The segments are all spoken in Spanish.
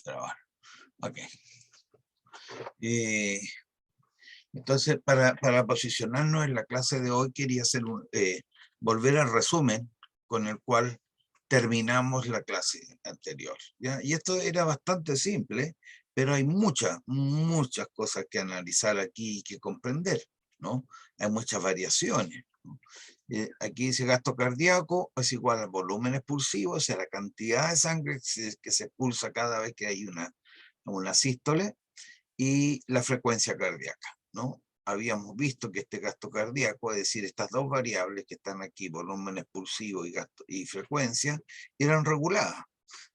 Grabar. Ok. Entonces, para posicionarnos en la clase de hoy, quería hacer volver al resumen con el cual terminamos la clase anterior, ¿ya? Y esto era bastante simple, pero hay muchas cosas que analizar aquí y que comprender, ¿no? Hay muchas variaciones, ¿no? Aquí dice gasto cardíaco es igual al volumen expulsivo, o sea, la cantidad de sangre que se expulsa cada vez que hay una sístole, y la frecuencia cardíaca, ¿no? Habíamos visto que este gasto cardíaco, es decir, estas dos variables que están aquí, volumen expulsivo y frecuencia, eran reguladas.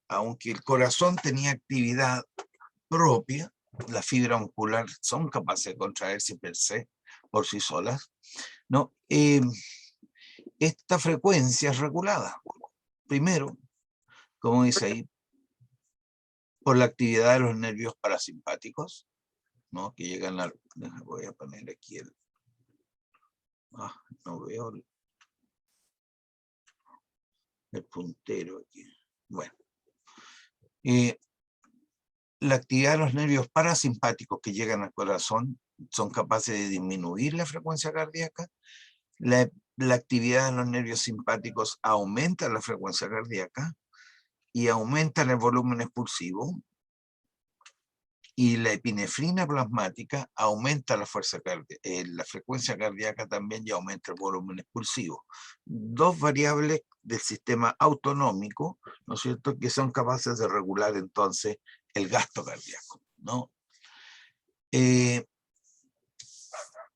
Aunque el corazón tenía actividad propia, las fibras musculares son capaces de contraerse per se, por sí solas, ¿no? Esta frecuencia es regulada. Primero, como dice ahí, por la actividad de los nervios parasimpáticos, ¿no? Que llegan a... Voy a poner aquí no veo el puntero aquí. Bueno. La actividad de los nervios parasimpáticos que llegan al corazón son capaces de disminuir la frecuencia cardíaca. La actividad de los nervios simpáticos aumenta la frecuencia cardíaca y aumenta el volumen expulsivo. Y la epinefrina plasmática aumenta la frecuencia cardíaca también y aumenta el volumen expulsivo. Dos variables del sistema autonómico, ¿no es cierto?, que son capaces de regular entonces el gasto cardíaco, ¿no?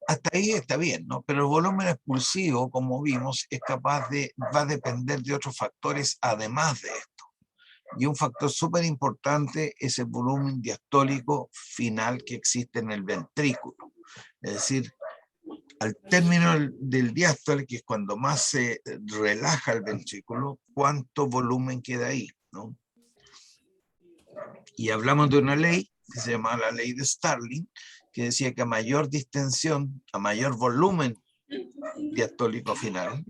Hasta ahí está bien, ¿no? Pero el volumen expulsivo, como vimos, va a depender de otros factores además de esto. Y un factor súper importante es el volumen diastólico final que existe en el ventrículo. Es decir, al término del diástole, que es cuando más se relaja el ventrículo, ¿cuánto volumen queda ahí, ¿no? Y hablamos de una ley que se llama la ley de Starling, que decía que a mayor distensión, a mayor volumen diastólico final,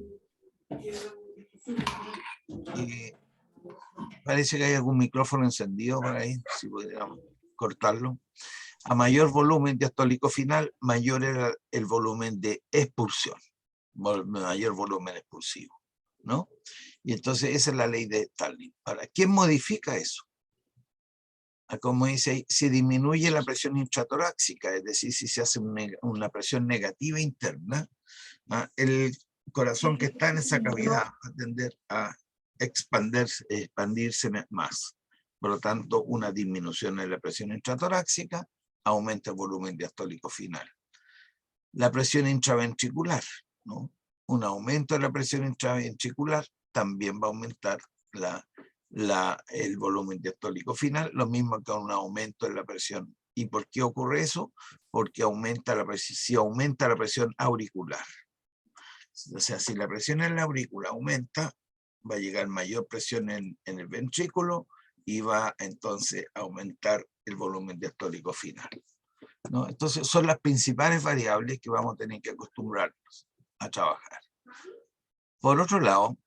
parece que hay algún micrófono encendido por ahí, si pudiéramos cortarlo. A mayor volumen diastólico final, mayor era el volumen de expulsión, mayor volumen expulsivo, ¿no? Y entonces esa es la ley de Starling. Ahora, ¿quién modifica eso? Como dice ahí, se disminuye la presión intratorácica, es decir, si se hace una presión negativa interna, el corazón que está en esa cavidad va a tender a expandirse más. Por lo tanto, una disminución en la presión intratorácica aumenta el volumen diastólico final. La presión intraventricular, ¿no? Un aumento de la presión intraventricular también va a aumentar el volumen diastólico final, lo mismo que un aumento de la presión. ¿Y por qué ocurre eso? Porque si aumenta la presión auricular. O sea, si la presión en la aurícula aumenta, va a llegar mayor presión en el ventrículo y va entonces a aumentar el volumen diastólico final, ¿no? Entonces son las principales variables que vamos a tener que acostumbrarnos a trabajar. Por otro lado,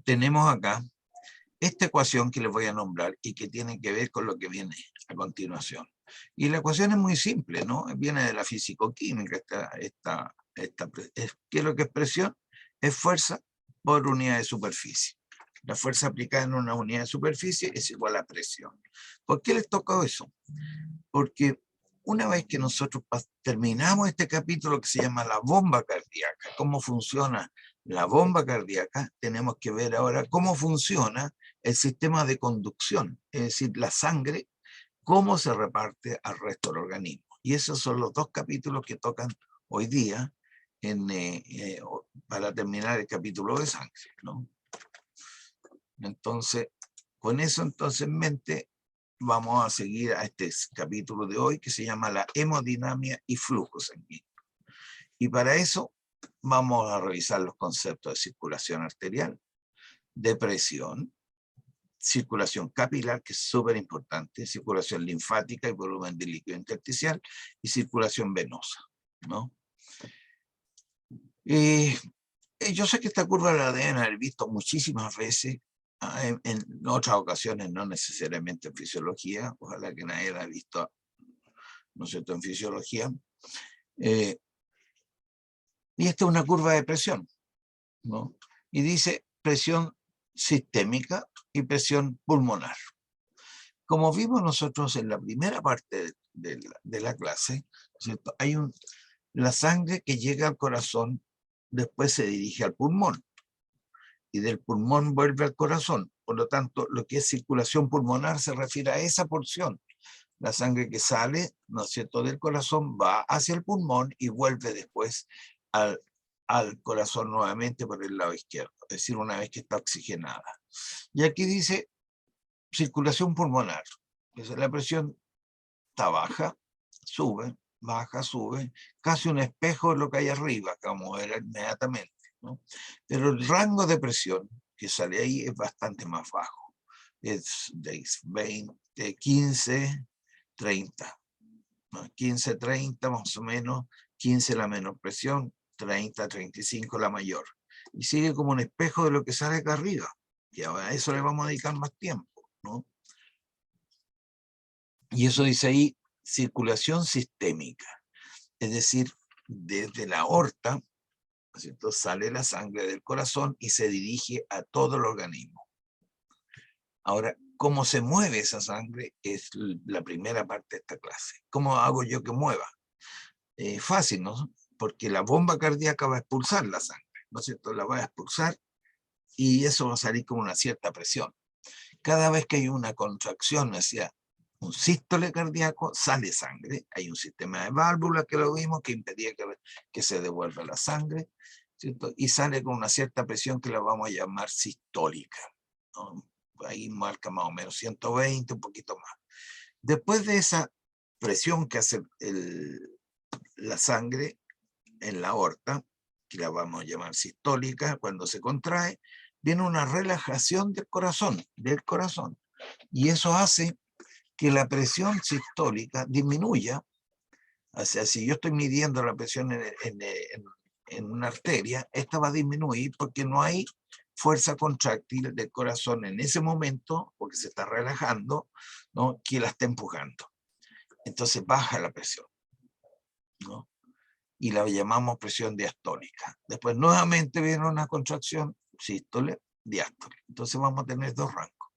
tenemos acá esta ecuación que les voy a nombrar y que tiene que ver con lo que viene a continuación. Y la ecuación es muy simple, ¿no? Viene de la fisicoquímica. ¿Qué es lo que es presión? Es fuerza por unidad de superficie. La fuerza aplicada en una unidad de superficie es igual a presión. ¿Por qué les toca eso? Porque una vez que nosotros terminamos este capítulo que se llama la bomba cardíaca, cómo funciona la bomba cardíaca, tenemos que ver ahora cómo funciona el sistema de conducción, es decir, la sangre, cómo se reparte al resto del organismo. Y esos son los dos capítulos que tocan hoy día para terminar el capítulo de sangre, ¿no? Entonces, con eso entonces en mente, vamos a seguir a este capítulo de hoy que se llama la hemodinamia y flujo sanguíneo. Y para eso vamos a revisar los conceptos de circulación arterial, de presión, circulación capilar, que es súper importante, circulación linfática y volumen de líquido intersticial, y circulación venosa, ¿no? Yo sé que esta curva la deben haber visto muchísimas veces en otras ocasiones, no necesariamente en fisiología, ojalá que nadie la haya visto, ¿no es cierto?, en fisiología. Y esta es una curva de presión, ¿no? Y dice presión sistémica y presión pulmonar. Como vimos nosotros en la primera parte de la clase, ¿cierto?, hay la sangre que llega al corazón, después se dirige al pulmón, y del pulmón vuelve al corazón. Por lo tanto, lo que es circulación pulmonar se refiere a esa porción. La sangre que sale, ¿no es cierto?, del corazón va hacia el pulmón y vuelve después al corazón nuevamente por el lado izquierdo, es decir, una vez que está oxigenada. Y aquí dice circulación pulmonar. Entonces, la presión está baja, sube, baja, sube, casi un espejo de lo que hay arriba, que vamos a ver inmediatamente, ¿no? Pero el rango de presión que sale ahí es bastante más bajo. Es de 20, 15, 30. ¿No? 15, 30 más o menos, 15 la menor presión, 30, 35 la mayor. Y sigue como un espejo de lo que sale acá arriba. Y ahora a eso le vamos a dedicar más tiempo, ¿no? Y eso dice ahí, circulación sistémica. Es decir, desde la aorta, ¿cierto?, sale la sangre del corazón y se dirige a todo el organismo. Ahora, ¿cómo se mueve esa sangre? Es la primera parte de esta clase. ¿Cómo hago yo que mueva? Fácil, ¿no? Porque la bomba cardíaca va a expulsar la sangre, ¿no es cierto? La va a expulsar y eso va a salir con una cierta presión. Cada vez que hay una contracción hacia un sístole cardíaco, sale sangre. Hay un sistema de válvulas que lo vimos que impedía que se devuelva la sangre, ¿cierto? Y sale con una cierta presión que la vamos a llamar sistólica, ¿no? Ahí marca más o menos 120, un poquito más. Después de esa presión que hace la sangre en la aorta, que la vamos a llamar sistólica, cuando se contrae, viene una relajación del corazón, y eso hace que la presión sistólica disminuya. O sea, si yo estoy midiendo la presión en una arteria, esta va a disminuir porque no hay fuerza contráctil del corazón en ese momento, porque se está relajando, ¿no?, que la está empujando. Entonces baja la presión, ¿no? Y la llamamos presión diastólica. Después nuevamente viene una contracción, sístole, diástole. Entonces vamos a tener dos rangos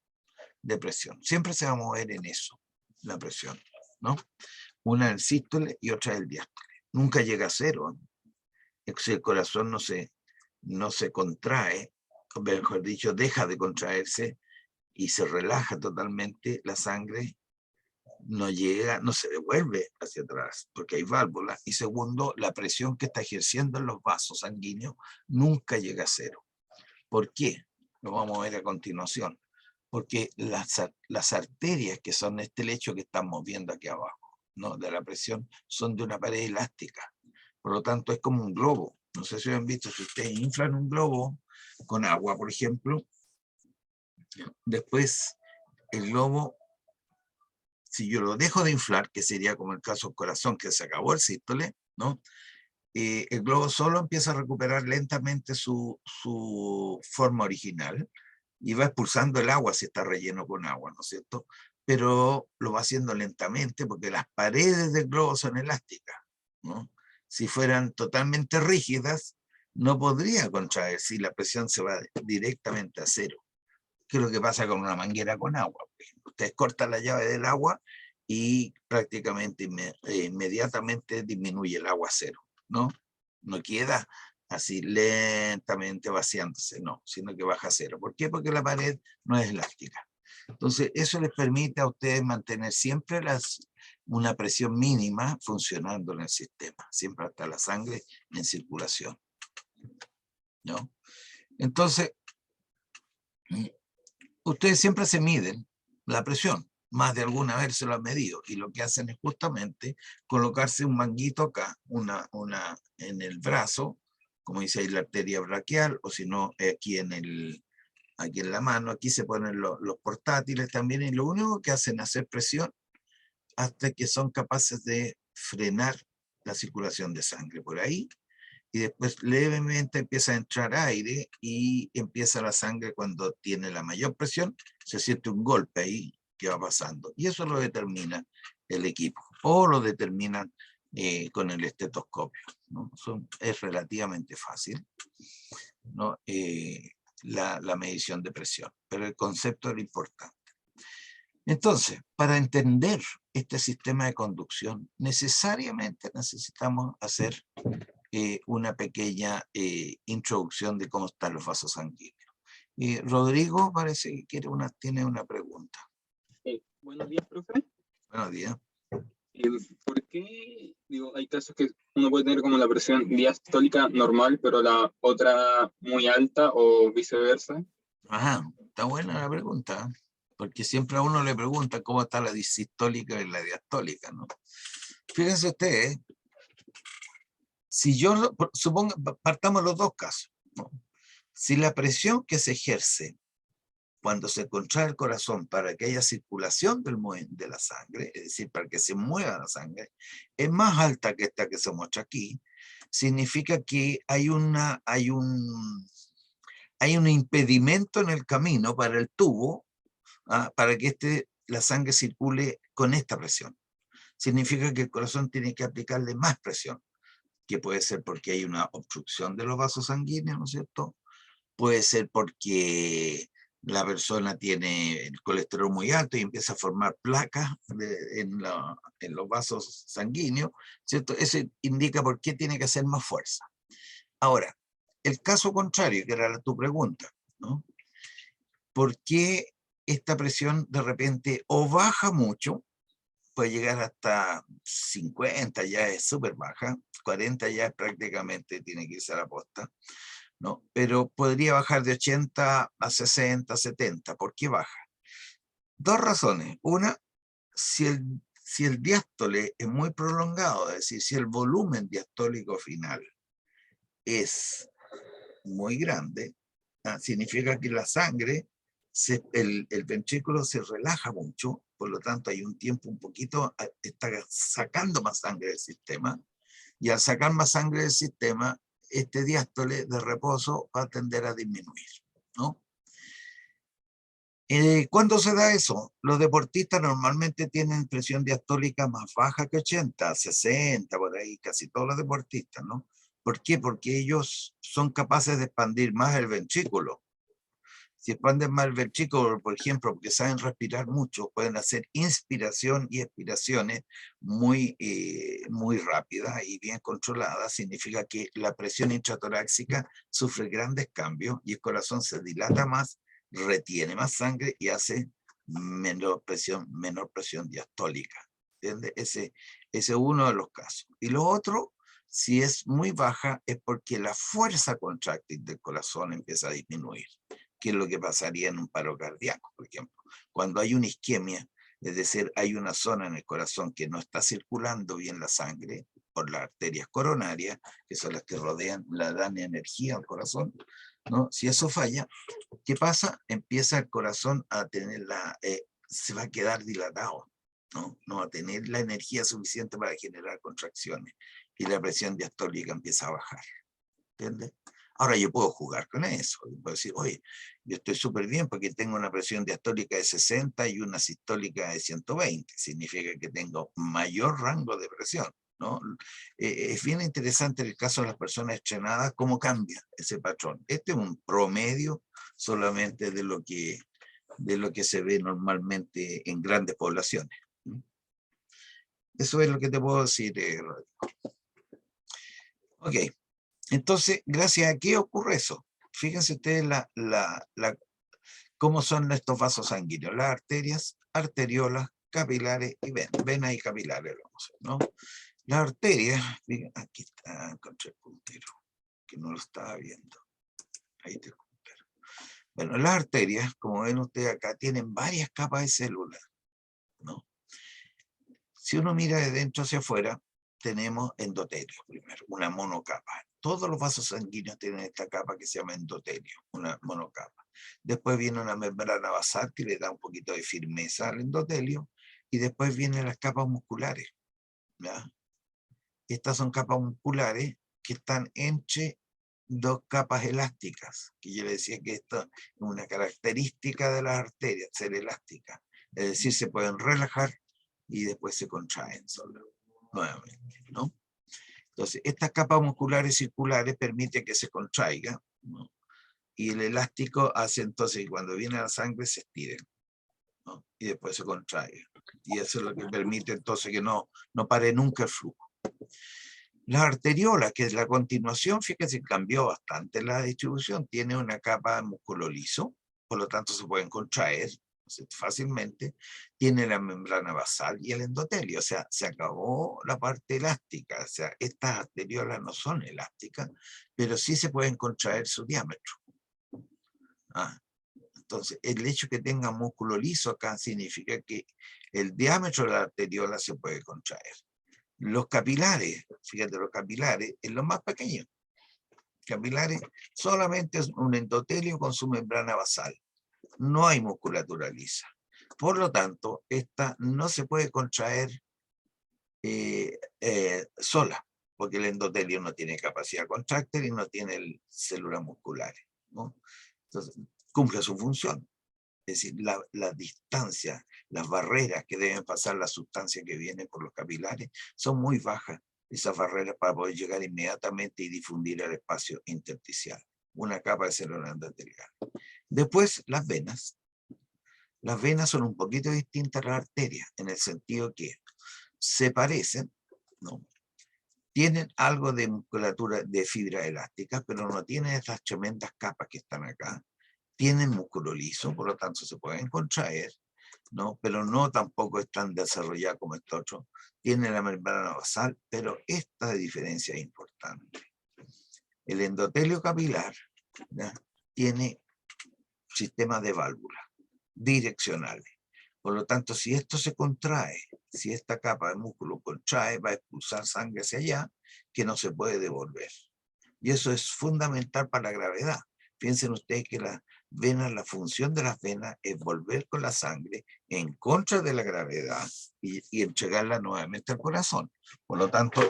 de presión. Siempre se va a mover en eso, la presión, ¿no? Una el sístole y otra el diástole. Nunca llega a cero. Si el corazón no se contrae, o mejor dicho, deja de contraerse y se relaja totalmente, la sangre no llega, no se devuelve hacia atrás, porque hay válvulas. Y segundo, la presión que está ejerciendo en los vasos sanguíneos nunca llega a cero. ¿Por qué? Lo vamos a ver a continuación. Porque las arterias, que son este lecho que estamos viendo aquí abajo, ¿no?, de la presión, son de una pared elástica. Por lo tanto, es como un globo. No sé si han visto, si ustedes inflan un globo con agua, por ejemplo, después el globo, si yo lo dejo de inflar, que sería como el caso del corazón, que se acabó el sístole, ¿no?, el globo solo empieza a recuperar lentamente su forma original y va expulsando el agua si está relleno con agua, ¿no es cierto? Pero lo va haciendo lentamente porque las paredes del globo son elásticas, ¿no? Si fueran totalmente rígidas, no podría contraer si la presión se va directamente a cero. ¿Qué es lo que pasa con una manguera con agua? Ustedes cortan la llave del agua y prácticamente inmediatamente disminuye el agua a cero, ¿no? No queda así lentamente vaciándose, no, sino que baja a cero. ¿Por qué? Porque la pared no es elástica. Entonces, eso les permite a ustedes mantener siempre una presión mínima funcionando en el sistema, siempre hasta la sangre en circulación, ¿no? Entonces, ustedes siempre se miden la presión, más de alguna vez se lo han medido, y lo que hacen es justamente colocarse un manguito acá, en el brazo, como dice ahí la arteria braquial, o si no, aquí en la mano. Aquí se ponen los portátiles también, y lo único que hacen es hacer presión hasta que son capaces de frenar la circulación de sangre por ahí, y después levemente empieza a entrar aire y empieza la sangre cuando tiene la mayor presión, se siente un golpe ahí que va pasando. Y eso lo determina el equipo, o lo determinan con el estetoscopio, ¿no? Es relativamente fácil, ¿no? La medición de presión, pero el concepto es lo importante. Entonces, para entender este sistema de conducción, necesariamente necesitamos hacer una pequeña introducción de cómo están los vasos sanguíneos. Rodrigo parece que tiene una pregunta. Buenos días, profe. Buenos días. ¿Por qué, digo, hay casos que uno puede tener como la presión diastólica normal, pero la otra muy alta o viceversa? Ajá, está buena la pregunta, porque siempre a uno le preguntan cómo está la sistólica y la diastólica, ¿no? Fíjense ustedes, si yo, supongo, partamos los dos casos, ¿no? Si la presión que se ejerce cuando se contrae el corazón para que haya circulación de la sangre, es decir, para que se mueva la sangre, es más alta que esta que se muestra aquí, significa que hay un impedimento en el camino para el tubo, para que la sangre circule con esta presión. Significa que el corazón tiene que aplicarle más presión, que puede ser porque hay una obstrucción de los vasos sanguíneos, ¿no es cierto? Puede ser porque la persona tiene el colesterol muy alto y empieza a formar placas en los vasos sanguíneos, ¿cierto? Eso indica por qué tiene que hacer más fuerza. Ahora, el caso contrario, que era tu pregunta, ¿no? ¿Por qué esta presión de repente o baja mucho, puede llegar hasta 50, ya es súper baja, 40 ya es prácticamente tiene que irse a la posta, ¿no? Pero podría bajar de 80 a 60, 70. ¿Por qué baja? Dos razones. Una, si el diástole es muy prolongado, es decir, si el volumen diastólico final es muy grande, significa que la sangre, el ventrículo se relaja mucho, por lo tanto hay un tiempo un poquito, está sacando más sangre del sistema, y al sacar más sangre del sistema, este diástole de reposo va a tender a disminuir, ¿no? ¿Cuándo se da eso? Los deportistas normalmente tienen presión diastólica más baja que 80, 60, por ahí, casi todos los deportistas, ¿no? ¿Por qué? Porque ellos son capaces de expandir más el ventrículo. Si expanden más el ventrículo, por ejemplo, porque saben respirar mucho, pueden hacer inspiración y expiraciones muy rápidas y bien controladas. Significa que la presión intratorácica sufre grandes cambios y el corazón se dilata más, retiene más sangre y hace menor presión diastólica. ¿Entiendes? Ese es uno de los casos. Y lo otro, si es muy baja, es porque la fuerza contráctil del corazón empieza a disminuir, que es lo que pasaría en un paro cardíaco, por ejemplo. Cuando hay una isquemia, es decir, hay una zona en el corazón que no está circulando bien la sangre por las arterias coronarias, que son las que dan energía al corazón, ¿no? Si eso falla, ¿qué pasa? Empieza el corazón a tener se va a quedar dilatado, ¿no? No va a tener la energía suficiente para generar contracciones y la presión diastólica empieza a bajar, ¿entiendes? Ahora yo puedo jugar con eso, puedo decir, oye, yo estoy súper bien porque tengo una presión diastólica de 60 y una sistólica de 120, significa que tengo mayor rango de presión, ¿no? Es bien interesante el caso de las personas entrenadas, cómo cambia ese patrón. Este es un promedio solamente de lo que se ve normalmente en grandes poblaciones. Eso es lo que te puedo decir, Rodrigo. Ok. Entonces, ¿gracias a qué ocurre eso? Fíjense ustedes cómo son estos vasos sanguíneos, las arterias, arteriolas, capilares y venas y capilares, ¿no? Las arterias, aquí está, encontré el puntero, que no lo estaba viendo. Ahí está el puntero. Bueno, las arterias, como ven ustedes acá, tienen varias capas de células, ¿no? Si uno mira de dentro hacia afuera, tenemos endotelio primero, una monocapa. Todos los vasos sanguíneos tienen esta capa que se llama endotelio, una monocapa. Después viene una membrana basal que le da un poquito de firmeza al endotelio, y después vienen las capas musculares, ¿ya? Estas son capas musculares que están entre dos capas elásticas, que yo le decía que esto es una característica de las arterias, ser elásticas. Es decir, se pueden relajar y después se contraen solo, nuevamente, ¿no? Entonces, estas capas musculares circulares permiten que se contraiga, ¿no? Y el elástico hace entonces que cuando viene la sangre se estire, ¿no? Y después se contraiga. Y eso es lo que permite entonces que no pare nunca el flujo. Las arteriolas, que es la continuación, fíjense, cambió bastante la distribución. Tiene una capa de músculo liso, por lo tanto se pueden contraer fácilmente. Tiene la membrana basal y el endotelio, o sea, se acabó la parte elástica. O sea, estas arteriolas no son elásticas, pero sí se pueden contraer su diámetro. Entonces, el hecho que tenga músculo liso acá significa que el diámetro de la arteriola se puede contraer. Los capilares, fíjate, los capilares es lo más pequeño. Capilares solamente es un endotelio con su membrana basal. No hay musculatura lisa. Por lo tanto, esta no se puede contraer sola, porque el endotelio no tiene capacidad contráctil y no tiene células musculares, ¿no? Entonces, cumple su función. Es decir, la distancia, las barreras que deben pasar las sustancias que vienen por los capilares son muy bajas, esas barreras, para poder llegar inmediatamente y difundir el espacio intersticial, una capa de célula endotelial. Después, las venas. Las venas son un poquito distintas a las arterias, en el sentido que se parecen, ¿no? Tienen algo de musculatura, de fibra elástica, pero no tienen estas tremendas capas que están acá. Tienen músculo liso, por lo tanto se pueden contraer, ¿no? Pero no tampoco están desarrolladas como este otro. Tienen la membrana basal, pero esta diferencia es importante. El endotelio capilar, ¿ya?, tiene sistemas de válvulas direccionales. Por lo tanto, si esto se contrae, si esta capa de músculo contrae, va a expulsar sangre hacia allá, que no se puede devolver. Y eso es fundamental para la gravedad. Piensen ustedes que las venas, la función de las venas es volver con la sangre en contra de la gravedad y entregarla nuevamente al corazón. Por lo tanto,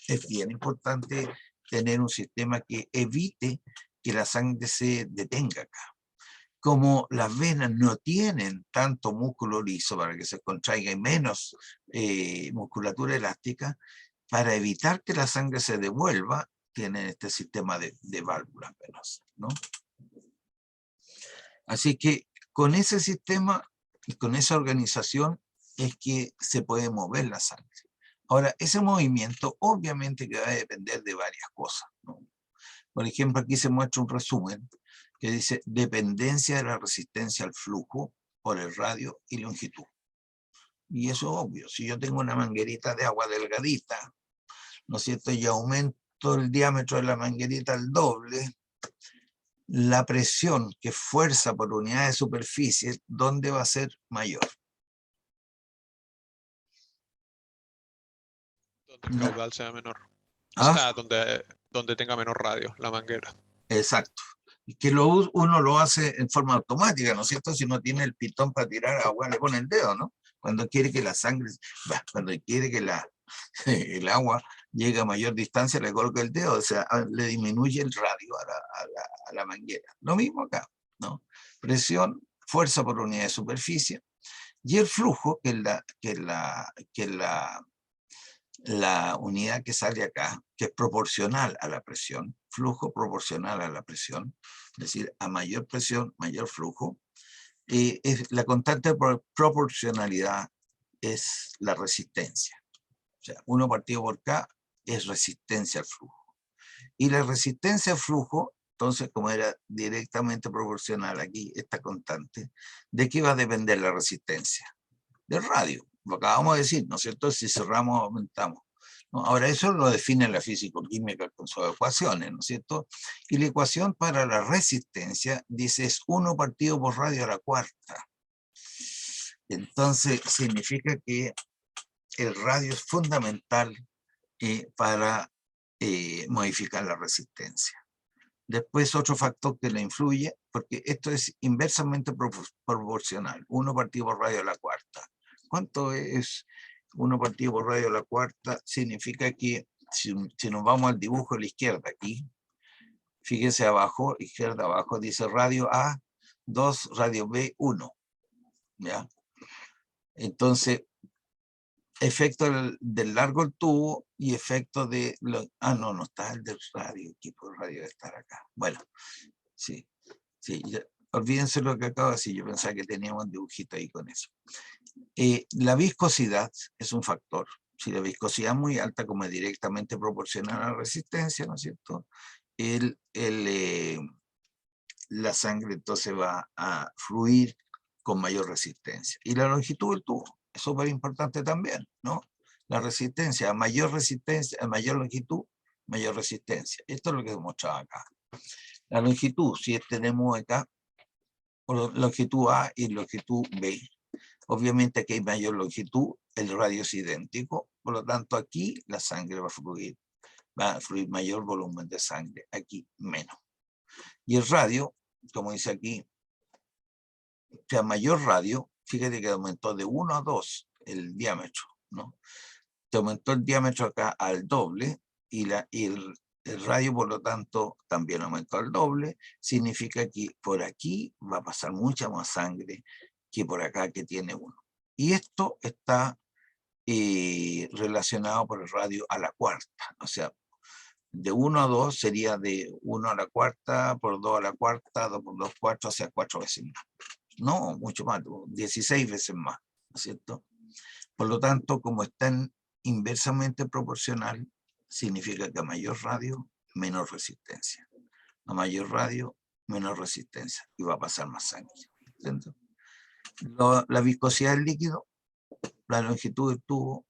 es bien importante tener un sistema que evite que la sangre se detenga acá. Como las venas no tienen tanto músculo liso para que se contraiga y menos musculatura elástica, para evitar que la sangre se devuelva, tienen este sistema de válvulas venosas, ¿no? Así que con ese sistema y con esa organización es que se puede mover la sangre. Ahora, ese movimiento obviamente que va a depender de varias cosas, ¿no? Por ejemplo, aquí se muestra un resumen que dice dependencia de la resistencia al flujo por el radio y longitud. Y eso es obvio. Si yo tengo una manguerita de agua delgadita, ¿no es cierto?, y aumento el diámetro de la manguerita al doble, la presión, que es fuerza por unidad de superficie, ¿dónde va a ser mayor? Donde el caudal sea menor. O ¿Ah? sea, donde tenga menos radio, la manguera. Exacto. Y que uno lo hace en forma automática, ¿no es cierto? Si no tiene el pitón para tirar agua, le pone el dedo, ¿no? Cuando quiere que la sangre, cuando quiere que el agua llegue a mayor distancia, le coloca el dedo, o sea, le disminuye el radio a la manguera. Lo mismo acá, ¿no? Presión, fuerza por unidad de superficie, y el flujo, que es la unidad que sale acá, que es proporcional a la presión, flujo proporcional a la presión, es decir, a mayor presión, mayor flujo. La constante de proporcionalidad es la resistencia. O sea, 1 partido por K es resistencia al flujo. Y la resistencia al flujo, entonces, como era directamente proporcional aquí, esta constante, ¿de qué va a depender la resistencia? Del radio. Lo acabamos de decir, ¿no es cierto? Si cerramos, aumentamos, ¿no? Ahora, eso lo define la físico-química con sus ecuaciones, ¿no es cierto? Y la ecuación para la resistencia dice es 1 partido por radio a la cuarta. Entonces, significa que el radio es fundamental para modificar la resistencia. Después, otro factor que le influye, porque esto es inversamente proporcional, 1 partido por radio a la cuarta. ¿Cuánto es 1 partido por radio a la cuarta? Significa que si nos vamos al dibujo a la izquierda aquí, fíjese abajo, izquierda abajo, dice radio A 2, radio B 1. ¿Ya? Entonces, efecto del largo del tubo y efecto de... no está el del radio, equipo de radio debe estar acá. Bueno, sí, ya, olvídense lo que acabo de decir, yo pensaba que teníamos un dibujito ahí con eso. La viscosidad es un factor. Si la viscosidad es muy alta, como es directamente proporcional a la resistencia, ¿no es cierto? La sangre entonces va a fluir con mayor resistencia. Y la longitud del tubo es súper importante también, ¿no? La resistencia, a mayor longitud, mayor resistencia. Esto es lo que demostraba acá. La longitud, si tenemos acá, longitud A y longitud B, obviamente aquí hay mayor longitud, el radio es idéntico, por lo tanto aquí la sangre va a fluir mayor volumen de sangre, aquí menos. Y el radio, como dice aquí, que a mayor radio, fíjate que aumentó de 1 a 2 el diámetro, ¿no? Te aumentó el diámetro acá al doble y el radio, por lo tanto, también aumentó al doble. Significa que por aquí va a pasar mucha más sangre que por acá que tiene 1. Y esto está relacionado por el radio a la cuarta. O sea, de 1 a 2 sería de 1 a la cuarta, por 2 a la cuarta, 2 por 2, 4, o sea, 4 veces más. No, mucho más, 16 veces más, ¿no es cierto? Por lo tanto, como están inversamente proporcional, significa que a mayor radio, menor resistencia. A mayor radio, menor resistencia. Y va a pasar más sangre. ¿Entiendes? La viscosidad del líquido, la longitud del tubo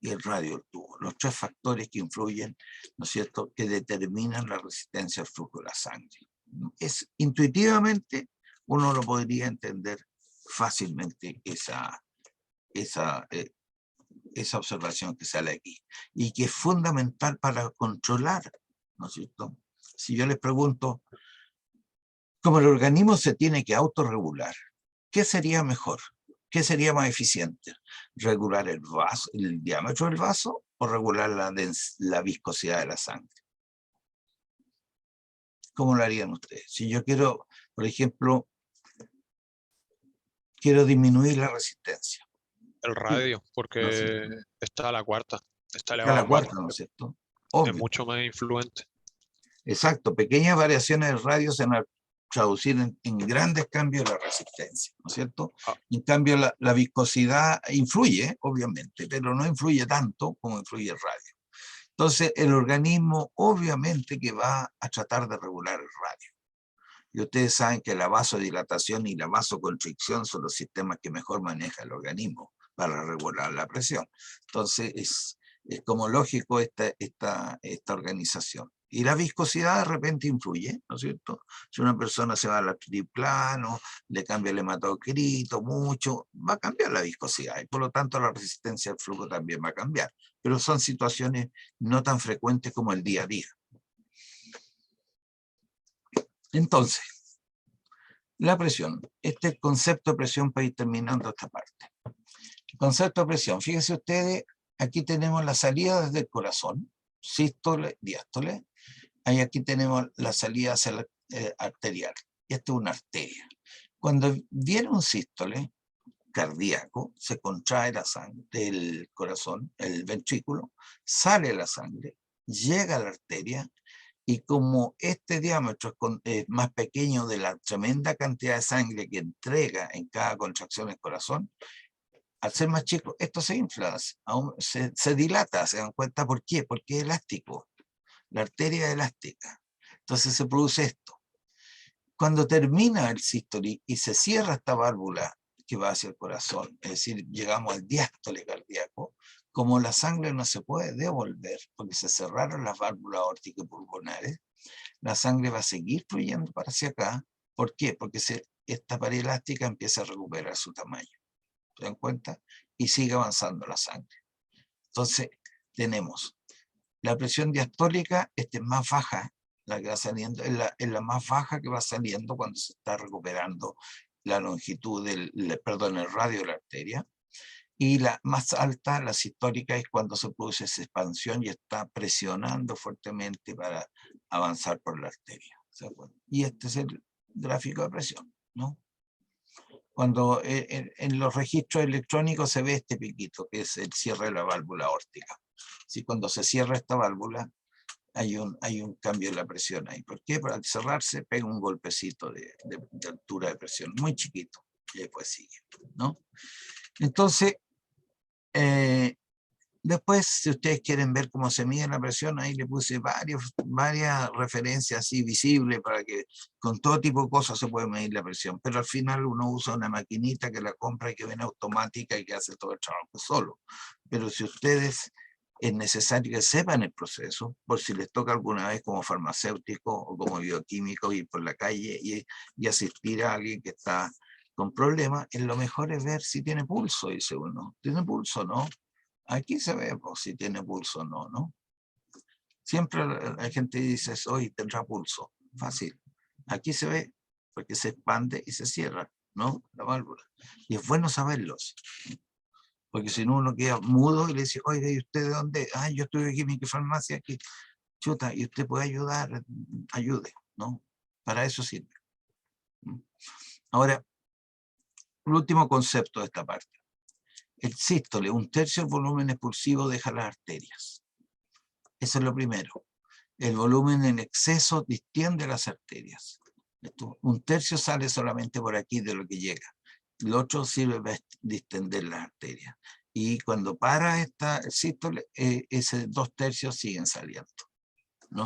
y el radio del tubo. Los 3 factores que influyen, ¿no es cierto?, que determinan la resistencia al flujo de la sangre. Intuitivamente, uno lo podría entender fácilmente esa observación que sale aquí, y que es fundamental para controlar, ¿no es cierto? Si yo les pregunto, ¿cómo el organismo se tiene que autorregular? ¿Qué sería mejor? ¿Qué sería más eficiente? ¿Regular el diámetro del vaso o regular la viscosidad de la sangre? ¿Cómo lo harían ustedes? Si yo quiero, por ejemplo, quiero disminuir la resistencia. El radio, porque No sé. está a la cuarta, está A elevado la a cuarta, 4. ¿no es cierto? Es Obvio. mucho más influente. Exacto, pequeñas variaciones del radio se van a traducir en grandes cambios de la resistencia, ¿no es cierto? Ah. En cambio, la viscosidad influye, obviamente, pero no influye tanto como influye el radio. Entonces, el organismo obviamente que va a tratar de regular el radio. Y ustedes saben que la vasodilatación y la vasoconstricción son los sistemas que mejor maneja el organismo para regular la presión. Entonces, es como lógico esta organización. Y la viscosidad de repente influye, ¿no es cierto? Si una persona se va al altiplano, le cambia el hematocrito mucho, va a cambiar la viscosidad y por lo tanto la resistencia al flujo también va a cambiar. Pero son situaciones no tan frecuentes como el día a día. Entonces, la presión. Este es el concepto de presión para ir terminando esta parte. El concepto de presión. Fíjense ustedes, aquí tenemos la salida desde el corazón, sístole, diástole. Ahí aquí tenemos la salida hacia la arterial. Y esta es una arteria. Cuando viene un sístole cardíaco, se contrae la sangre del corazón, el ventrículo, sale la sangre, llega a la arteria, y como este diámetro es más pequeño de la tremenda cantidad de sangre que entrega en cada contracción el corazón, al ser más chico, esto se infla, se dilata, ¿se dan cuenta por qué? Porque es elástico. La arteria es elástica. Entonces se produce esto. Cuando termina el sístole y se cierra esta válvula que va hacia el corazón, es decir, llegamos al diástole cardíaco, como la sangre no se puede devolver, porque se cerraron las válvulas aórticas y pulmonares, la sangre va a seguir fluyendo para hacia acá. ¿Por qué? Porque esta pared elástica empieza a recuperar su tamaño. ¿Se dan cuenta? Y sigue avanzando la sangre. Entonces, tenemos la presión diastólica, es más baja, la que va saliendo, es la más baja que va saliendo cuando se está recuperando la longitud el radio de la arteria. Y la más alta, la sistólica, es cuando se produce esa expansión y está presionando fuertemente para avanzar por la arteria. ¿Se acuerdan? Y este es el gráfico de presión, ¿no? Cuando en los registros electrónicos se ve este piquito, que es el cierre de la válvula aórtica. ¿Sí? Cuando se cierra esta válvula, hay un cambio en la presión ahí. ¿Por qué? Porque al cerrarse pega un golpecito de altura de presión, muy chiquito, y después sigue, ¿no? Entonces, después, si ustedes quieren ver cómo se mide la presión, ahí le puse varias referencias así visibles para que con todo tipo de cosas se puede medir la presión. Pero al final uno usa una maquinita que la compra y que viene automática y que hace todo el trabajo solo. Pero si ustedes es necesario que sepan el proceso, por si les toca alguna vez como farmacéutico o como bioquímico ir por la calle y asistir a alguien que está con problemas, lo mejor es ver si tiene pulso, dice uno. ¿Tiene pulso, no? Aquí se ve pues, si tiene pulso o no, ¿no? Siempre la gente dice, hoy tendrá pulso. Fácil. Aquí se ve porque se expande y se cierra, ¿no? La válvula. Y es bueno saberlos. Porque si no uno queda mudo y le dice, oiga, ¿y usted de dónde? Ah, yo estoy aquí en mi farmacia, aquí. Chuta, y usted puede ayudar, ayude, ¿no? Para eso sirve. Ahora, el último concepto de esta parte. El sístole, 1/3 del volumen expulsivo deja las arterias. Eso es lo primero. El volumen en exceso distiende las arterias. 1/3 sale solamente por aquí de lo que llega. El otro sirve para distender las arterias. Y cuando para el sístole, ese 2/3 siguen saliendo, ¿no?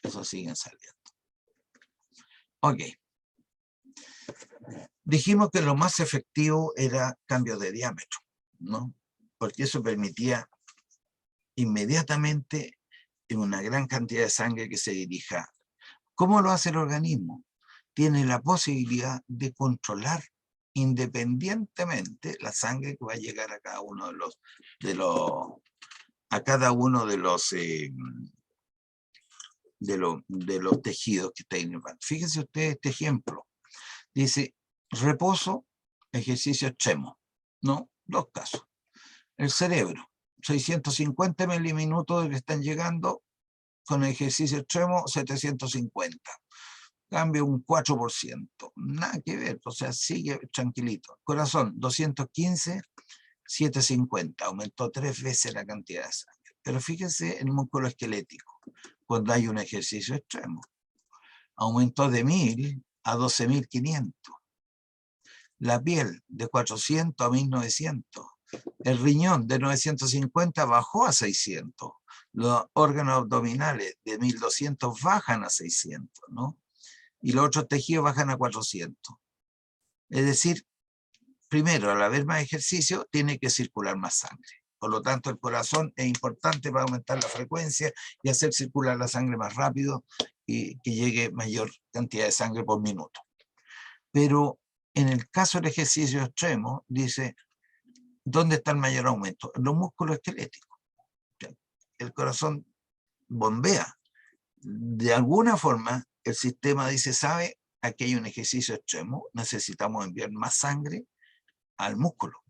Esos siguen saliendo. Ok. Dijimos que lo más efectivo era cambio de diámetro, ¿no? Porque eso permitía inmediatamente una gran cantidad de sangre que se dirija. ¿Cómo lo hace el organismo? Tiene la posibilidad de controlar independientemente la sangre que va a llegar a cada uno de los tejidos que está inervando. Fíjense ustedes este ejemplo. Dice, reposo, ejercicio extremo. ¿No? Dos casos. El cerebro, 650 miliminutos que están llegando, con ejercicio extremo, 750. Cambia un 4%. Nada que ver, o sea, sigue tranquilito. Corazón, 215, 750. Aumentó 3 veces la cantidad de sangre. Pero fíjense el músculo esquelético, cuando hay un ejercicio extremo. Aumentó de 1000 a 12.500. La piel, de 400 a 1900. El riñón, de 950 bajó a 600. Los órganos abdominales, de 1200 bajan a 600, ¿no? Y los otros tejidos bajan a 400. Es decir, primero, al haber más ejercicio, tiene que circular más sangre. Por lo tanto, el corazón es importante para aumentar la frecuencia y hacer circular la sangre más rápido y que llegue mayor cantidad de sangre por minuto. Pero en el caso del ejercicio extremo, dice, ¿dónde está el mayor aumento? En los músculos esqueléticos. El corazón bombea. De alguna forma, el sistema dice, ¿sabe? Aquí hay un ejercicio extremo, necesitamos enviar más sangre al músculo,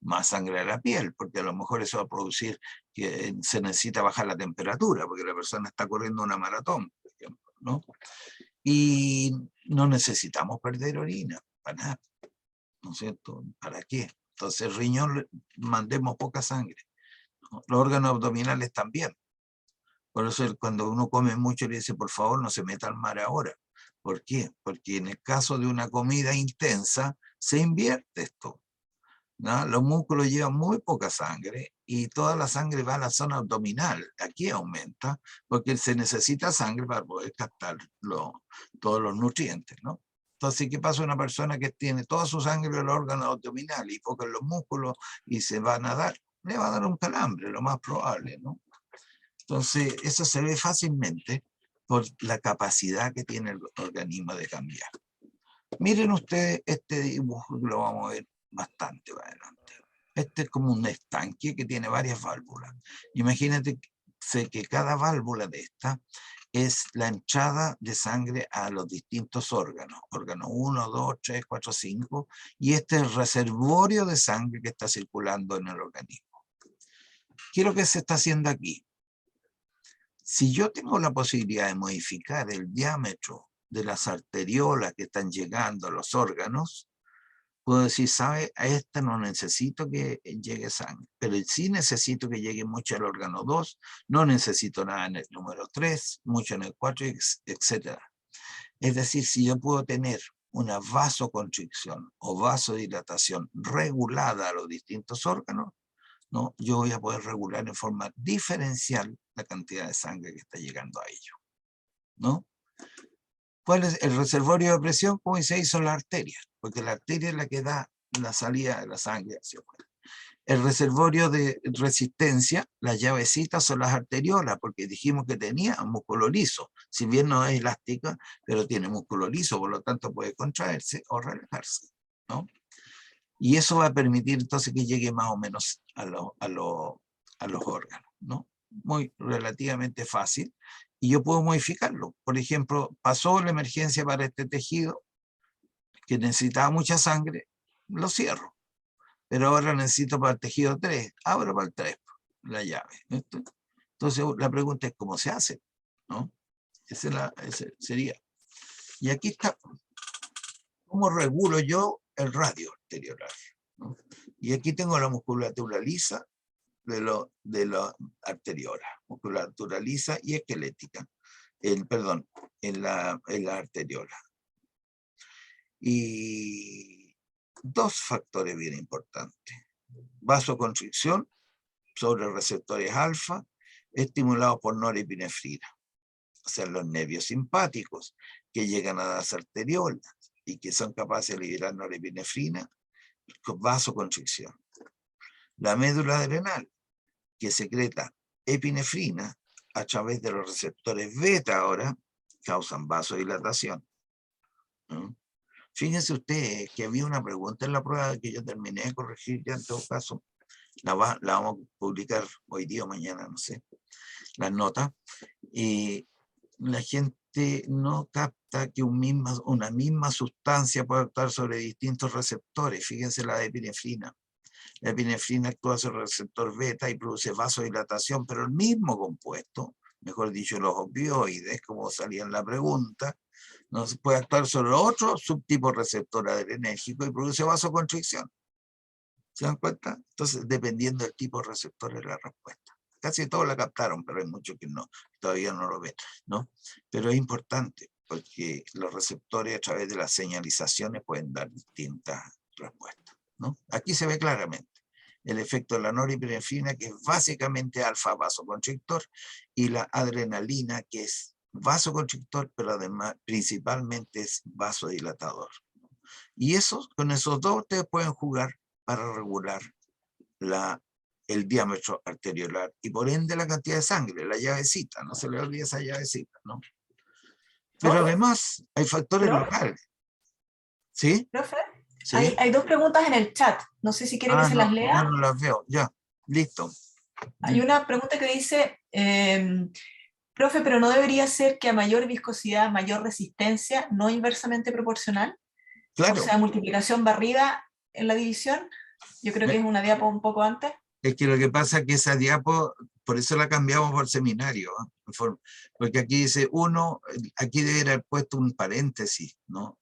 más sangre a la piel, porque a lo mejor eso va a producir que se necesita bajar la temperatura, porque la persona está corriendo una maratón, por ejemplo, ¿no? Y no necesitamos perder orina, para nada, ¿no es cierto? ¿Para qué? Entonces el riñón, mandemos poca sangre, ¿no? Los órganos abdominales también. Por eso cuando uno come mucho le dice, por favor, no se meta al mar ahora. ¿Por qué? Porque en el caso de una comida intensa, se invierte esto, ¿no? Los músculos llevan muy poca sangre y toda la sangre va a la zona abdominal. Aquí aumenta porque se necesita sangre para poder captar todos los nutrientes, ¿no? Entonces, ¿qué pasa a una persona que tiene toda su sangre en los órganos abdominales y poco en los músculos y se va a nadar? Le va a dar un calambre, lo más probable, ¿no? Entonces, eso se ve fácilmente por la capacidad que tiene el organismo de cambiar. Miren ustedes este dibujo que lo vamos a ver bastante más adelante. Este es como un estanque que tiene varias válvulas. Imagínate que cada válvula de esta es la entrada de sangre a los distintos órganos, órgano 1, 2, 3, 4, 5, y este es el reservorio de sangre que está circulando en el organismo. ¿Qué es lo que se está haciendo aquí? Si yo tengo la posibilidad de modificar el diámetro de las arteriolas que están llegando a los órganos, puedo decir, ¿sabe? A esta no necesito que llegue sangre, pero sí necesito que llegue mucho al órgano 2, no necesito nada en el número 3, mucho en el 4, etc. Es decir, si yo puedo tener una vasoconstricción o vasodilatación regulada a los distintos órganos, ¿no? Yo voy a poder regular en forma diferencial la cantidad de sangre que está llegando a ellos, ¿no? ¿Cuál es el reservorio de presión? Como se hizo la arteria, porque la arteria es la que da la salida de la sangre hacia afuera. El reservorio de resistencia, las llavecitas son las arteriolas, porque dijimos que tenía músculo liso, si bien no es elástica, pero tiene músculo liso, por lo tanto puede contraerse o relajarse, ¿no? Y eso va a permitir entonces que llegue más o menos a los órganos, ¿no? Muy relativamente fácil. Y yo puedo modificarlo. Por ejemplo, pasó la emergencia para este tejido, que necesitaba mucha sangre, lo cierro. Pero ahora necesito para el tejido 3, abro para el 3, la llave. Entonces la pregunta es cómo se hace, ¿no? Ese sería. Y aquí está, ¿cómo regulo yo el radio arteriolar, ¿no? Y aquí tengo la musculatura lisa de la arteriola, musculatura lisa y esquelética, en la arteriola. Y dos factores bien importantes: vasoconstricción sobre receptores alfa, estimulados por norepinefrina, o sea, los nervios simpáticos que llegan a las arteriolas y que son capaces de liberar norepinefrina con vasoconstricción. La médula adrenal, que secreta epinefrina a través de los receptores beta ahora, causan vasodilatación. ¿No? Fíjense ustedes que había una pregunta en la prueba que yo terminé de corregir, ya en todo caso, la vamos a publicar hoy día o mañana, no sé, las notas, y la gente no capta que una misma sustancia puede actuar sobre distintos receptores. Fíjense la de epinefrina. La epinefrina actúa sobre el receptor beta y produce vasodilatación, pero el mismo compuesto, mejor dicho, los opioides, como salía en la pregunta, no puede actuar sobre otro subtipo receptor adrenérgico y produce vasoconstricción. ¿Se dan cuenta? Entonces, dependiendo del tipo de receptor es la respuesta. Casi todos la captaron, pero hay muchos que no, todavía no lo ven, ¿no? Pero es importante, porque los receptores a través de las señalizaciones pueden dar distintas respuestas, ¿no? Aquí se ve claramente el efecto de la norepinefrina, que es básicamente alfa vasoconstrictor, y la adrenalina, que es vasoconstrictor, pero además principalmente es vasodilatador. Y con esos dos ustedes pueden jugar para regular el diámetro arteriolar y por ende la cantidad de sangre, la llavecita, no se le olvide esa llavecita, ¿no? Pero además hay factores locales. ¿Sí? Profe, ¿Sí? hay dos preguntas en el chat. No sé si quiere que se las lea. No las veo. Ya, listo. Hay una pregunta que dice, profe, pero ¿no debería ser que a mayor viscosidad, mayor resistencia, no inversamente proporcional? Claro. O sea, multiplicación barrida en la división. Yo creo que es una diapo un poco antes. Es que lo que pasa es que esa diapo, por eso la cambiamos por seminario, ¿eh? Porque aquí dice 1, aquí debería haber puesto un paréntesis, ¿no?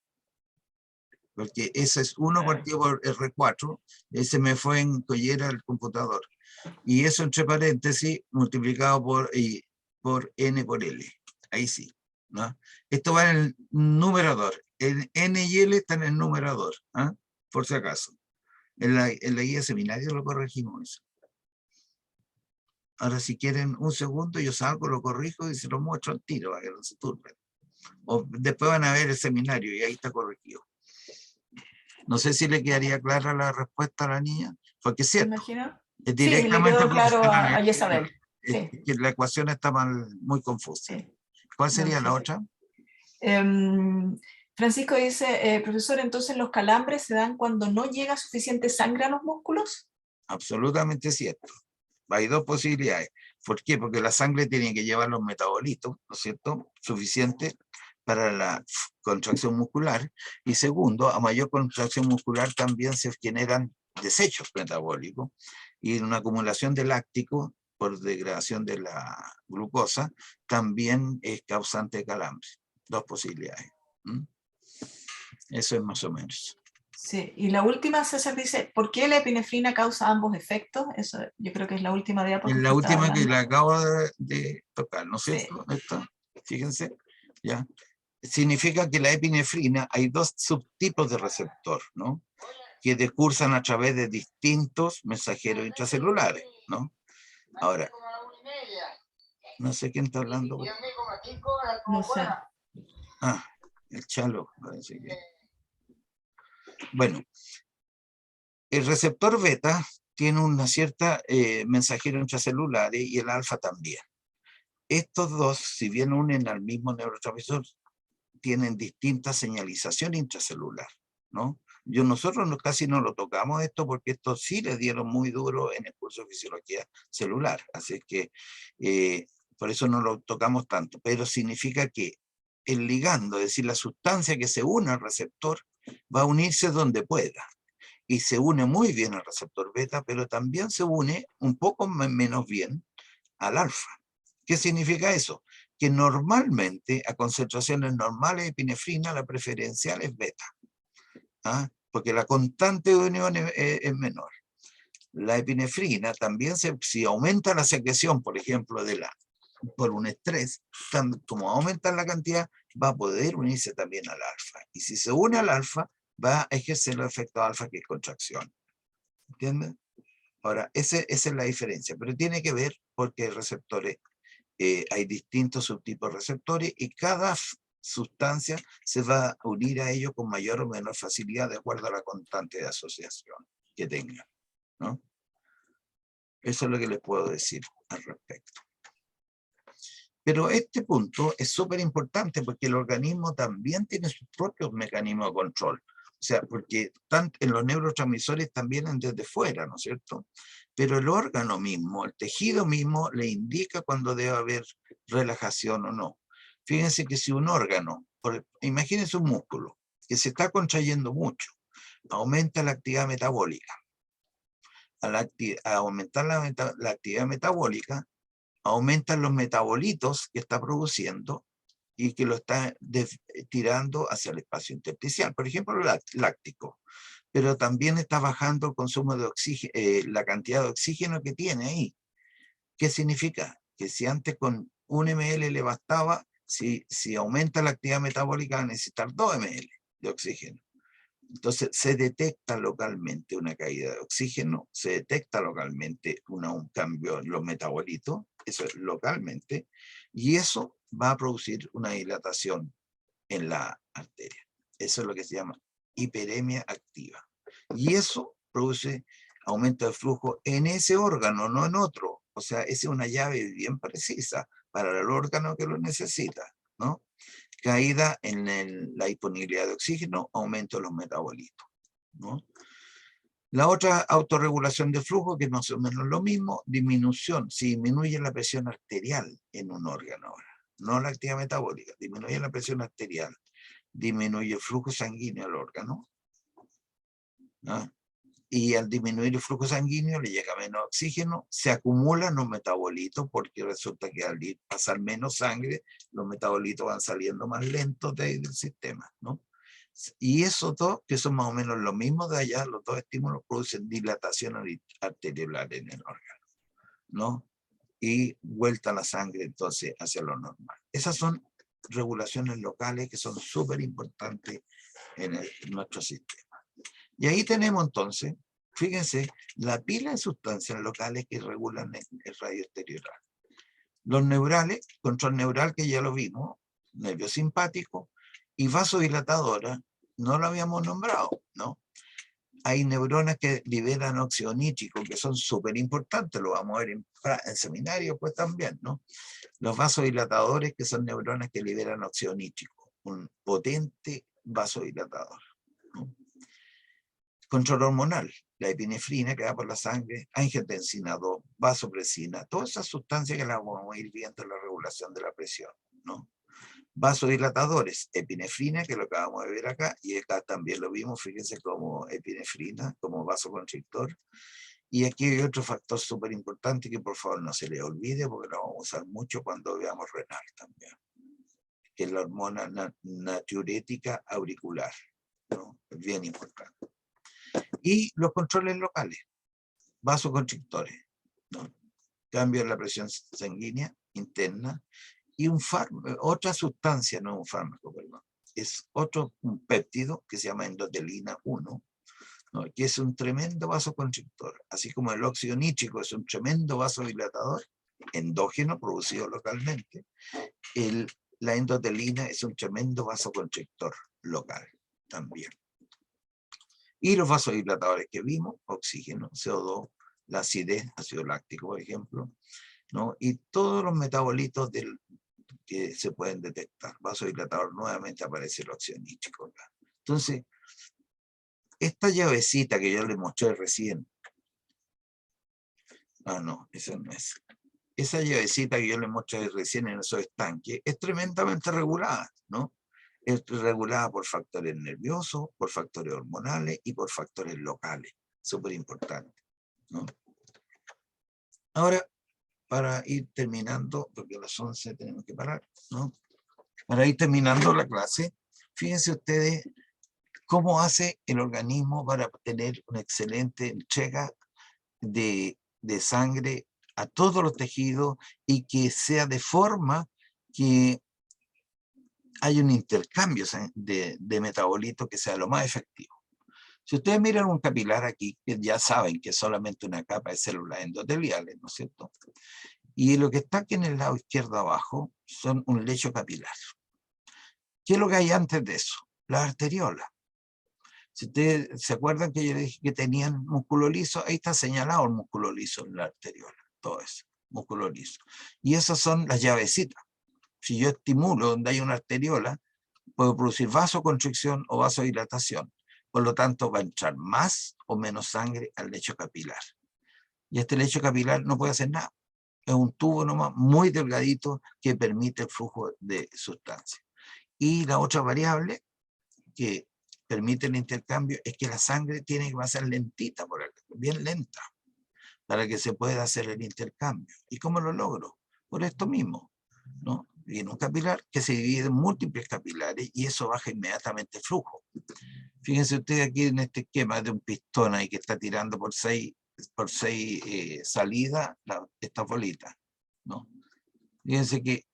Porque ese es 1 partido por R4, ese me fue en collera el computador. Y eso entre paréntesis multiplicado por N por L. Ahí sí, ¿no? Esto va en el numerador. El N y L están en el numerador, ¿eh? Por si acaso. En la guía de seminario lo corregimos eso. Ahora, si quieren un segundo, yo salgo, lo corrijo y se lo muestro al tiro para que no se turben. O después van a ver el seminario y ahí está corregido. No sé si le quedaría clara la respuesta a la niña, porque es cierto. Es directamente sí, le quedó claro a Isabel. Sí. Que la ecuación está muy confusa. Sí. ¿Cuál sería la otra? Francisco dice, profesor, entonces los calambres se dan cuando no llega suficiente sangre a los músculos. Absolutamente cierto. Hay dos posibilidades. ¿Por qué? Porque la sangre tiene que llevar los metabolitos, ¿no es cierto?, suficientes para la contracción muscular. Y segundo, a mayor contracción muscular también se generan desechos metabólicos y una acumulación de láctico por degradación de la glucosa también es causante de calambre. Dos posibilidades. Eso es más o menos. Sí, y la última, César dice, ¿por qué la epinefrina causa ambos efectos? Eso yo creo que es la última diapositiva. Es la última que le acabo de tocar, ¿no es Sí. cierto? Esta, fíjense, ya. Significa que la epinefrina, hay dos subtipos de receptor, ¿no?, que discursan a través de distintos mensajeros intracelulares, ¿no? Ahora, no sé quién está hablando. No sé. Ah, el Chalo, parece que. Bueno, el receptor beta tiene una cierta mensajero intracelular y el alfa también. Estos dos, si bien unen al mismo neurotransmisor, tienen distinta señalización intracelular, ¿no? Nosotros casi no lo tocamos esto porque esto sí le dieron muy duro en el curso de fisiología celular, así que por eso no lo tocamos tanto, pero significa que el ligando, es decir, la sustancia que se une al receptor, va a unirse donde pueda, y se une muy bien al receptor beta, pero también se une un poco menos bien al alfa. ¿Qué significa eso? Que normalmente a concentraciones normales de epinefrina la preferencial es beta, ¿ah? Porque la constante de unión es menor. La epinefrina también, si aumenta la secreción, por ejemplo, por un estrés, como aumenta la cantidad, va a poder unirse también al alfa. Y si se une al alfa, va a ejercer el efecto alfa, que es contracción. ¿Entienden? Ahora, esa es la diferencia, pero tiene que ver porque receptores, hay distintos subtipos de receptores y cada sustancia se va a unir a ellos con mayor o menor facilidad de acuerdo a la constante de asociación que tenga, ¿no? Eso es lo que les puedo decir al respecto. Pero este punto es súper importante porque el organismo también tiene sus propios mecanismos de control. O sea, porque en los neurotransmisores también vienen desde fuera, ¿no es cierto? Pero el órgano mismo, el tejido mismo, le indica cuando debe haber relajación o no. Fíjense que si un órgano, imagínense un músculo, que se está contrayendo mucho, aumenta la actividad metabólica. Al aumentar la actividad metabólica, aumentan los metabolitos que está produciendo y que lo está tirando hacia el espacio intersticial, por ejemplo, láctico. Pero también está bajando el consumo de oxígeno, la cantidad de oxígeno que tiene ahí. ¿Qué significa? Que si antes con 1 ml le bastaba, si aumenta la actividad metabólica va a necesitar 2 ml de oxígeno. Entonces se detecta localmente una caída de oxígeno, se detecta localmente un cambio en los metabolitos, eso es localmente, y eso va a producir una dilatación en la arteria. Eso es lo que se llama hiperemia activa. Y eso produce aumento de flujo en ese órgano, no en otro. O sea, esa es una llave bien precisa para el órgano que lo necesita, ¿no? Caída en la disponibilidad de oxígeno, aumento de los metabolitos, ¿no? La otra, autorregulación de flujo, que es más o menos lo mismo, disminución, si disminuye la presión arterial en un órgano ahora, no la actividad metabólica, disminuye la presión arterial, disminuye el flujo sanguíneo al órgano, ¿no? Y al disminuir el flujo sanguíneo le llega menos oxígeno, se acumulan los metabolitos porque resulta que al pasar menos sangre, los metabolitos van saliendo más lentos del sistema, ¿no? Y esos dos, que son más o menos los mismos de allá, los dos estímulos producen dilatación arteriolar en el órgano, ¿no? Y vuelta la sangre entonces hacia lo normal. Esas son regulaciones locales que son súper importantes en nuestro sistema. Y ahí tenemos entonces, fíjense, la pila de sustancias locales que regulan el radio exterioral. Los neurales, control neural que ya lo vimos, nervio simpático, y vasodilatadora, no lo habíamos nombrado, ¿no? Hay neuronas que liberan óxido nítrico, que son súper importantes, lo vamos a ver en seminario pues también, ¿no? Los vasodilatadores, que son neuronas que liberan óxido nítrico, un potente vasodilatador, ¿no? Control hormonal, la epinefrina que va por la sangre, angiotensina 2, vasopresina, todas esas sustancias que las vamos a ir viendo en la regulación de la presión, ¿no? Vasodilatadores, epinefrina, que es lo que vamos a ver acá, y acá también lo vimos, fíjense, como epinefrina, como vasoconstrictor. Y aquí hay otro factor súper importante que por favor no se le olvide, porque lo vamos a usar mucho cuando veamos renal también, que es la hormona natriurética auricular, ¿no? Es bien importante. Y los controles locales, vasoconstrictores, ¿no? Cambio en la presión sanguínea interna, y otra sustancia, no un fármaco, perdón, es un péptido que se llama endotelina 1, ¿no? Que es un tremendo vasoconstrictor, así como el óxido nítrico es un tremendo vasodilatador endógeno producido localmente. La endotelina es un tremendo vasoconstrictor local también. Y los vasodilatadores que vimos, oxígeno, CO2, la acidez, ácido láctico, por ejemplo, ¿no? Y todos los metabolitos que se pueden detectar. Vasodilatador, nuevamente aparece el óxido nítrico acá. Entonces, esta llavecita que yo les mostré recién, no, esa no es. Esa llavecita que yo les mostré recién en esos estanques es tremendamente regulada, ¿no? Es regulada por factores nerviosos, por factores hormonales y por factores locales. Súper importante, ¿no? Ahora, para ir terminando, porque a las 11 tenemos que parar, ¿no? Para ir terminando la clase, fíjense ustedes cómo hace el organismo para tener una excelente entrega de sangre a todos los tejidos y que sea de forma que hay un intercambio de metabolitos que sea lo más efectivo. Si ustedes miran un capilar aquí, que ya saben que es solamente una capa de células endoteliales, ¿no es cierto? Y lo que está aquí en el lado izquierdo abajo son un lecho capilar. ¿Qué es lo que hay antes de eso? Las arteriolas. Si ustedes se acuerdan que yo dije que tenían músculo liso, ahí está señalado el músculo liso en la arteriola, todo eso, músculo liso. Y esas son las llavecitas. Si yo estimulo donde hay una arteriola, puedo producir vasoconstricción o vasodilatación. Por lo tanto, va a entrar más o menos sangre al lecho capilar. Y este lecho capilar no puede hacer nada. Es un tubo nomás muy delgadito que permite el flujo de sustancias. Y la otra variable que permite el intercambio es que la sangre tiene que pasar lentita, por acá, bien lenta, para que se pueda hacer el intercambio. ¿Y cómo lo logro? Por esto mismo, ¿no? Viene un capilar que se divide en múltiples capilares y eso baja inmediatamente el flujo. Fíjense ustedes aquí en este esquema de un pistón ahí que está tirando por seis salidas esta bolita, ¿no? Fíjense que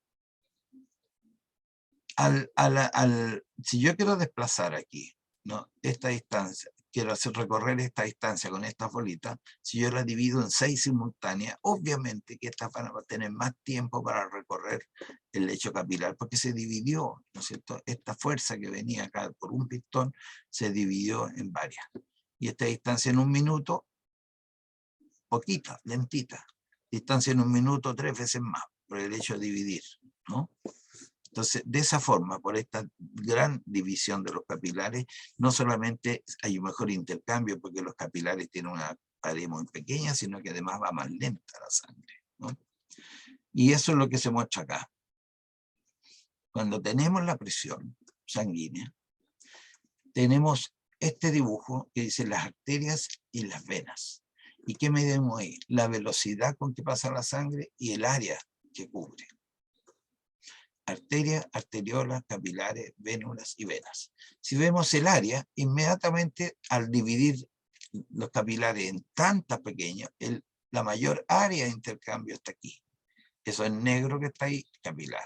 si yo quiero desplazar aquí, ¿no? Esta distancia, quiero recorrer esta distancia con estas bolitas, si yo las divido en 6 simultáneas, obviamente que estas van a tener más tiempo para recorrer el lecho capilar, porque se dividió, ¿no es cierto? Esta fuerza que venía acá por un pistón se dividió en varias. Y esta distancia en un minuto, poquita, lentita. Distancia en un minuto 3 veces más, por el hecho de dividir, ¿no? Entonces, de esa forma, por esta gran división de los capilares, no solamente hay un mejor intercambio, porque los capilares tienen una pared muy pequeña, sino que además va más lenta la sangre, ¿no? Y eso es lo que se muestra acá. Cuando tenemos la presión sanguínea, tenemos este dibujo que dice las arterias y las venas. ¿Y qué medimos ahí? La velocidad con que pasa la sangre y el área que cubre. Arterias, arteriolas, capilares, vénulas y venas. Si vemos el área, inmediatamente al dividir los capilares en tantas pequeñas, la mayor área de intercambio está aquí. Eso en negro que está ahí, capilar.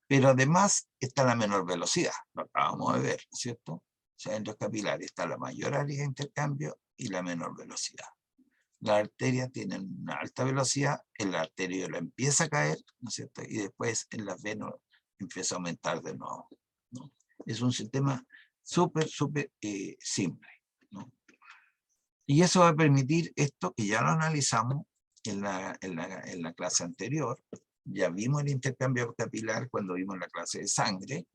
Pero además está la menor velocidad, lo acabamos de ver, ¿cierto? O sea, en los capilares está la mayor área de intercambio y la menor velocidad. Las arterias tienen una alta velocidad, en la arteriola empieza a caer, ¿no es cierto? Y después en las venas empieza a aumentar de nuevo, ¿no? Es un sistema súper simple, ¿no? Y eso va a permitir esto que ya lo analizamos en la clase anterior. Ya vimos el intercambio capilar cuando vimos la clase de sangre,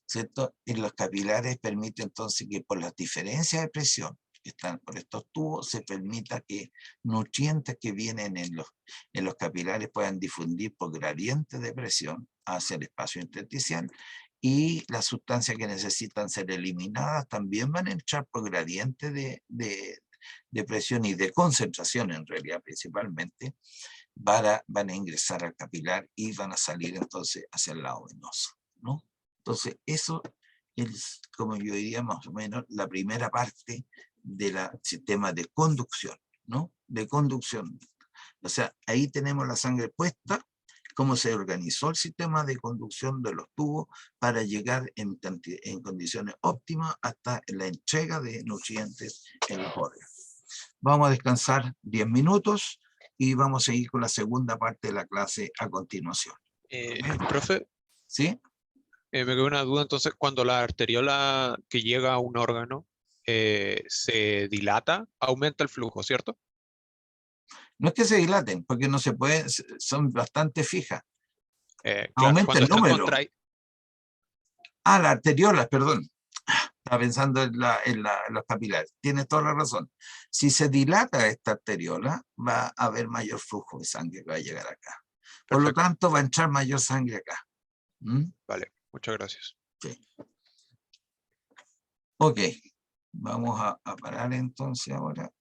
¿cierto? En los capilares permite entonces que por las diferencias de presión que están por estos tubos, se permita que nutrientes que vienen en los capilares puedan difundir por gradiente de presión hacia el espacio intersticial, y las sustancias que necesitan ser eliminadas también van a entrar por gradiente de presión y de concentración, en realidad principalmente, van a ingresar al capilar y van a salir entonces hacia el lado venoso, ¿no? Entonces eso es, como yo diría, más o menos la primera parte del sistema de conducción, ¿no? De conducción. O sea, ahí tenemos la sangre puesta, cómo se organizó el sistema de conducción de los tubos para llegar en condiciones óptimas hasta la entrega de nutrientes en los órganos. Vamos a descansar 10 minutos y vamos a seguir con la segunda parte de la clase a continuación. Profe, ¿Sí? me quedó una duda. Entonces, cuando la arteriola que llega a un órgano se dilata, aumenta el flujo, ¿cierto? No es que se dilaten, porque no se puede, son bastante fijas. Claro, Aumenta cuando el está número. contraída. Ah, la arteriola, perdón. Estaba pensando en los capilares. Tienes toda la razón. Si se dilata esta arteriola, va a haber mayor flujo de sangre que va a llegar acá. Por lo Perfecto. tanto, va a entrar mayor sangre acá. ¿Mm? Vale, muchas gracias. Sí. Ok. Vamos a parar entonces ahora.